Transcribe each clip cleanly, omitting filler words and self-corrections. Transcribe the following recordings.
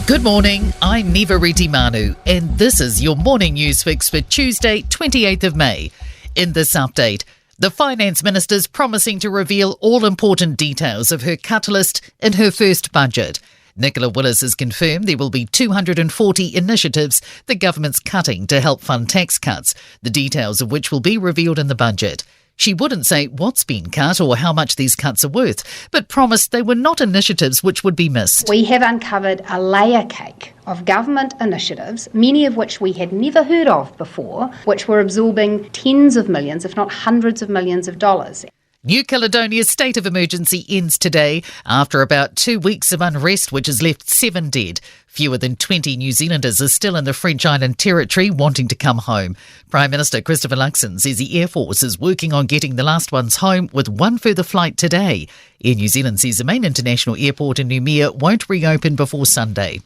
Good morning, I'm Neva Manu, and this is your morning news fix for Tuesday, 28th of May. In this update, the Finance Minister's promising to reveal all important details of her cut list in her first budget. Nicola Willis has confirmed there will be 240 initiatives the government's cutting to help fund tax cuts, the details of which will be revealed in the budget. She wouldn't say what's been cut or how much these cuts are worth, but promised they were not initiatives which would be missed. We have uncovered a layer cake of government initiatives, many of which we had never heard of before, which were absorbing tens of millions, if not hundreds of millions of dollars. New Caledonia's state of emergency ends today after about 2 weeks of unrest, which has left 7 dead. Fewer than 20 New Zealanders are still in the French Island territory wanting to come home. Prime Minister Christopher Luxon says the Air Force is working on getting the last ones home with one further flight today. Air New Zealand says the main international airport in Noumea won't reopen before Sunday.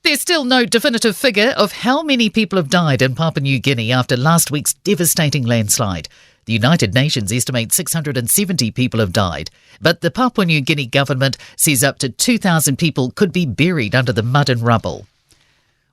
There's still no definitive figure of how many people have died in Papua New Guinea after last week's devastating landslide. The United Nations estimate 670 people have died, but the Papua New Guinea government says up to 2,000 people could be buried under the mud and rubble.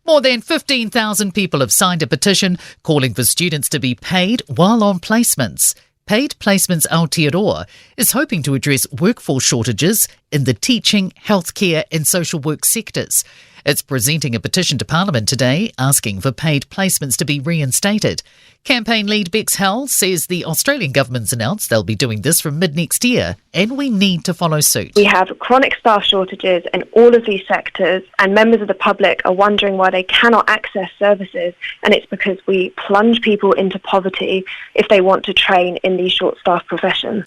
More than 15,000 people have signed a petition calling for students to be paid while on placements. Paid Placements Aotearoa is hoping to address workforce shortages in the teaching, healthcare and social work sectors. It's presenting a petition to Parliament today asking for paid placements to be reinstated. Campaign lead Bex Howell says the Australian government's announced they'll be doing this from mid-next year, and we need to follow suit. We have chronic staff shortages in all of these sectors, and members of the public are wondering why they cannot access services, and it's because we plunge people into poverty if they want to train in these short-staffed professions.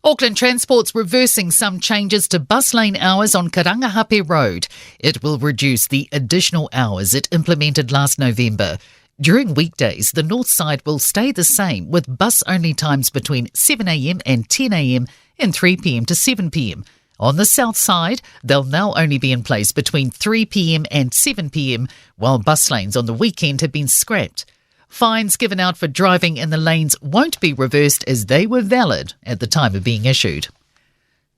Auckland Transport's reversing some changes to bus lane hours on Karangahape Road. It will reduce the additional hours it implemented last November. During weekdays, the north side will stay the same, with bus-only times between 7am and 10am and 3pm to 7pm. On the south side, they'll now only be in place between 3pm and 7pm, while bus lanes on the weekend have been scrapped. Fines given out for driving in the lanes won't be reversed as they were valid at the time of being issued.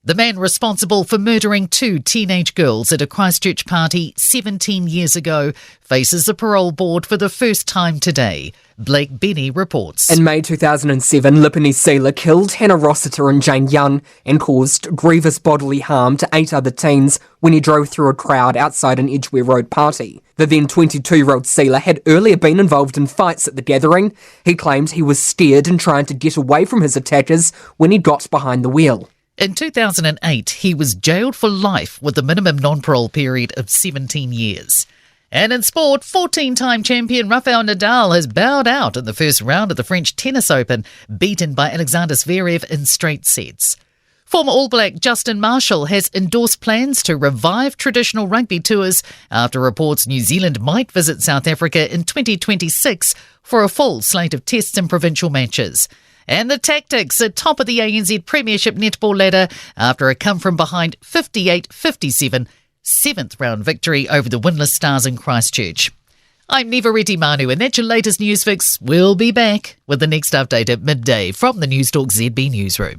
The man responsible for murdering 2 teenage girls at a Christchurch party 17 years ago faces the parole board for the first time today. Blake Benny reports. In May 2007, Lipini Sealer killed Hannah Rossiter and Jane Young and caused grievous bodily harm to 8 other teens when he drove through a crowd outside an Edgware Road party. The then 22-year-old Sealer had earlier been involved in fights at the gathering. He claimed he was scared and trying to get away from his attackers when he got behind the wheel. In 2008, he was jailed for life with a minimum non-parole period of 17 years. And in sport, 14-time champion Rafael Nadal has bowed out in the first round of the French Tennis Open, beaten by Alexander Zverev in straight sets. Former All Black Justin Marshall has endorsed plans to revive traditional rugby tours after reports New Zealand might visit South Africa in 2026 for a full slate of tests and provincial matches. And the Tactics are top of the ANZ Premiership netball ladder after a come-from-behind 58-57 7th round victory over the winless Stars in Christchurch. I'm Neva Manu, and that's your latest news fix. We'll be back with the next update at midday from the Newstalk ZB newsroom.